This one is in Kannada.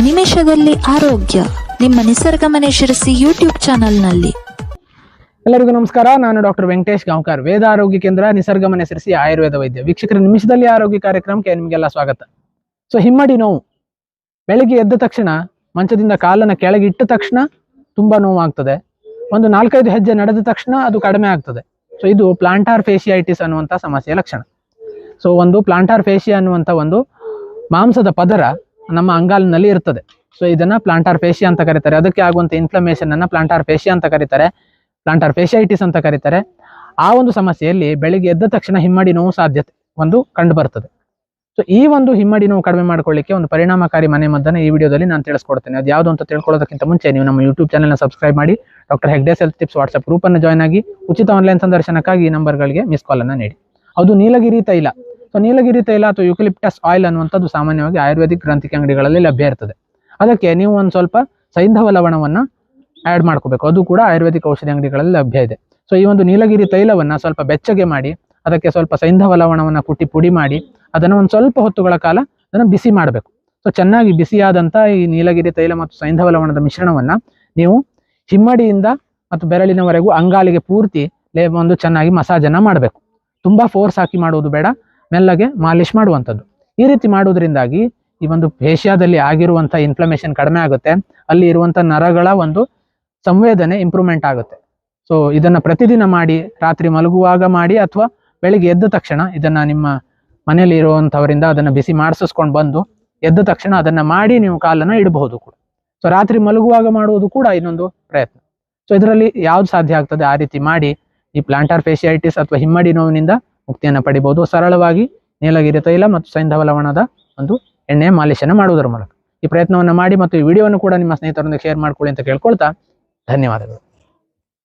ನಿಮಿಷದಲ್ಲಿ ಆರೋಗ್ಯ ನಿಮ್ಮ ನಿಸರ್ಗ ಮನೆ ಶಿರಸಿ ಯೂಟ್ಯೂಬ್ ಚಾನೆಲ್ನಲ್ಲಿ. ಎಲ್ಲರಿಗೂ ನಮಸ್ಕಾರ. ನಾನು ಡಾಕ್ಟರ್ ವೆಂಕಟೇಶ್ ಗಾಂವ್ಕರ್, ವೇದ ಆರೋಗ್ಯ ಕೇಂದ್ರ, ನಿಸರ್ಗ ಮನೆ ಶಿರಸಿ, ಆಯುರ್ವೇದ ವೈದ್ಯ. ವೀಕ್ಷಕರ, ನಿಮಿಷದಲ್ಲಿ ಆರೋಗ್ಯ ಕಾರ್ಯಕ್ರಮಕ್ಕೆ ನಿಮಗೆಲ್ಲ ಸ್ವಾಗತ. ಹಿಮ್ಮಡಿ ನೋವು ಬೆಳಿಗ್ಗೆ ಎದ್ದ ತಕ್ಷಣ ಮಂಚದಿಂದ ಕಾಲನ್ನ ಕೆಳಗೆ ಇಟ್ಟ ತಕ್ಷಣ ತುಂಬಾ ನೋವು ಆಗ್ತದೆ. ಒಂದು 4-5 ಹೆಜ್ಜೆ ನಡೆದ ತಕ್ಷಣ ಅದು ಕಡಿಮೆ ಆಗ್ತದೆ. ಇದು ಪ್ಲಾಂಟಾರ್ ಫೇಶಿಯೈಟಿಸ್ ಅನ್ನುವಂಥ ಸಮಸ್ಯೆಯ ಲಕ್ಷಣ. ಒಂದು ಪ್ಲಾಂಟಾರ್ ಫೇಶಿಯಾ ಅನ್ನುವಂಥ ಒಂದು ಮಾಂಸದ ಪದರ ನಮ್ಮ ಅಂಗಾಲಿನಲ್ಲಿ ಇರ್ತದೆ. ಇದನ್ನ ಪ್ಲಾಂಟಾರ್ ಫೇಶಿಯಾ ಅಂತ ಕರೀತಾರೆ. ಅದಕ್ಕೆ ಆಗುವಂತ ಇನ್ಫ್ಲಮೇಷನ್ ಅನ್ನ ಪ್ಲಾಂಟಾರ್ ಫೇಶಿಯಾ ಅಂತ ಕರೀತಾರೆ, ಪ್ಲಾಂಟಾರ್ ಫೇಶಿಯೈಟಿಸ್ ಅಂತ ಕರೀತಾರೆ. ಆ ಒಂದು ಸಮಸ್ಯೆಯಲ್ಲಿ ಬೆಳಿಗ್ಗೆ ಎದ್ದ ತಕ್ಷಣ ಹಿಮ್ಮಡಿ ನೋವು ಸಾಧ್ಯತೆ ಕಂಡು ಬರ್ತದೆ. ಈ ಒಂದು ಹಿಮ್ಮಡಿ ನೋವು ಕಡಿಮೆ ಮಾಡ್ಕೊಳ್ಳಿಕ್ಕೆ ಒಂದು ಪರಿಣಾಮಕಾರಿ ಮನೆ ಮದ್ದನ್ನ ಈ ವಿಡಿಯೋದಲ್ಲಿ ನಾನು ತಿಳಿಸ್ಕೊಡ್ತೇನೆ. ಅದು ಯಾವುದು ಅಂತ ತಿಳ್ಕೊಳ್ಳೋದಕ್ಕಿಂತ ಮುಂಚೆ ನೀವು ನಮ್ಮ ಯೂಟ್ಯೂಬ್ ಚಾನೆಲ್ನ ಸಬ್ಸ್ಕ್ರೈಬ್ ಮಾಡಿ, doctor Hegde's health tips WhatsApp group ಅನ್ನು ಜಾಯ್ನ್ ಆಗಿ, ಉಚಿತ ಆನ್ಲೈನ್ ಸಂದರ್ಶನಕ್ಕಾಗಿ ಈ ನಂಬರ್ಗಳಿಗೆ ಮಿಸ್ ಕಾಲ್ ಅನ್ನ ನೀಡಿ. ಅದು ನೀಲಗಿರಿ ತೈಲ. ನೀಲಗಿರಿ ತೈಲ ಅಥವಾ ಯುಕಲಿಪ್ಟಸ್ ಆಯಿಲ್ ಅನ್ನುವಂಥದ್ದು ಸಾಮಾನ್ಯವಾಗಿ ಆಯುರ್ವೇದಿಕ್ ಗ್ರಂಥಿಕ ಅಂಗಡಿಗಳಲ್ಲಿ ಲಭ್ಯ ಇರ್ತದೆ. ಅದಕ್ಕೆ ನೀವು ಒಂದು ಸ್ವಲ್ಪ ಸೈಂಧವ ಲವಣವನ್ನ ಆ್ಯಡ್ ಮಾಡ್ಕೋಬೇಕು. ಅದು ಕೂಡ ಆಯುರ್ವೇದಿಕ್ ಔಷಧಿ ಅಂಗಡಿಗಳಲ್ಲಿ ಲಭ್ಯ ಇದೆ. ಈ ಒಂದು ನೀಲಗಿರಿ ತೈಲವನ್ನ ಸ್ವಲ್ಪ ಬೆಚ್ಚಗೆ ಮಾಡಿ, ಅದಕ್ಕೆ ಸ್ವಲ್ಪ ಸೈಂಧವ ಲವಣವನ್ನ ಕುಟ್ಟಿ ಪುಡಿ ಮಾಡಿ, ಅದನ್ನು ಒಂದು ಸ್ವಲ್ಪ ಹೊತ್ತುಗಳ ಕಾಲ ಅದನ್ನು ಬಿಸಿ ಮಾಡಬೇಕು. ಚೆನ್ನಾಗಿ ಬಿಸಿಯಾದಂಥ ಈ ನೀಲಗಿರಿ ತೈಲ ಮತ್ತು ಸೈಂಧವ ಲವಣದ ಮಿಶ್ರಣವನ್ನ ನೀವು ಹಿಮ್ಮಡಿಯಿಂದ ಮತ್ತು ಬೆರಳಿನವರೆಗೂ ಅಂಗಾಲಿಗೆ ಪೂರ್ತಿ ಒಂದು ಚೆನ್ನಾಗಿ ಮಸಾಜನ್ನ ಮಾಡಬೇಕು. ತುಂಬಾ ಫೋರ್ಸ್ ಹಾಕಿ ಮಾಡುವುದು ಬೇಡ, ಮೆಲ್ಲಗೆ ಮಾಲಿಶ್ ಮಾಡುವಂಥದ್ದು. ಈ ರೀತಿ ಮಾಡುವುದರಿಂದಾಗಿ ಈ ಒಂದು ಫೇಶಿಯಾದಲ್ಲಿ ಆಗಿರುವಂಥ ಇನ್ಫ್ಲಮೇಷನ್ ಕಡಿಮೆ ಆಗುತ್ತೆ. ಅಲ್ಲಿ ಇರುವಂಥ ನರಗಳ ಒಂದು ಸಂವೇದನೆ ಇಂಪ್ರೂವ್ಮೆಂಟ್ ಆಗುತ್ತೆ. ಇದನ್ನ ಪ್ರತಿದಿನ ಮಾಡಿ, ರಾತ್ರಿ ಮಲಗುವಾಗ ಮಾಡಿ, ಅಥವಾ ಬೆಳಿಗ್ಗೆ ಎದ್ದ ತಕ್ಷಣ ಇದನ್ನ ನಿಮ್ಮ ಮನೆಯಲ್ಲಿ ಇರುವಂಥವರಿಂದ ಅದನ್ನ ಬಿಸಿ ಮಾಡಿಸ್ಕೊಂಡು ಬಂದು ಎದ್ದ ತಕ್ಷಣ ಅದನ್ನ ಮಾಡಿ ನೀವು ಕಾಲನ್ನ ಇಡಬಹುದು ಕೂಡ. ರಾತ್ರಿ ಮಲಗುವಾಗ ಮಾಡುವುದು ಕೂಡ ಇನ್ನೊಂದು ಪ್ರಯತ್ನ. ಇದರಲ್ಲಿ ಯಾವ್ದು ಸಾಧ್ಯ ಆಗ್ತದೆ ಆ ರೀತಿ ಮಾಡಿ ಈ ಪ್ಲಾಂಟಾರ್ ಫೇಶಿಯೈಟಿಸ್ ಅಥವಾ ಹಿಮ್ಮಡಿ ನೋವಿನಿಂದ ಮುಕ್ತಿಯನ್ನು ಪಡಿಬಹುದು. ಸರಳವಾಗಿ ನೀಲಗಿರಿ ತೈಲ ಮತ್ತು ಸೈಂಧವ ಲವಣದ ಒಂದು ಎಣ್ಣೆಯ ಮಾಲಿಶನ್ನು ಮಾಡುವುದರ ಮೂಲಕ ಈ ಪ್ರಯತ್ನವನ್ನು ಮಾಡಿ ಮತ್ತು ಈ ವಿಡಿಯೋವನ್ನು ಕೂಡ ನಿಮ್ಮ ಸ್ನೇಹಿತರೊಂದಿಗೆ ಶೇರ್ ಮಾಡ್ಕೊಳ್ಳಿ ಅಂತ ಕೇಳ್ಕೊಳ್ತಾ ಧನ್ಯವಾದಗಳು.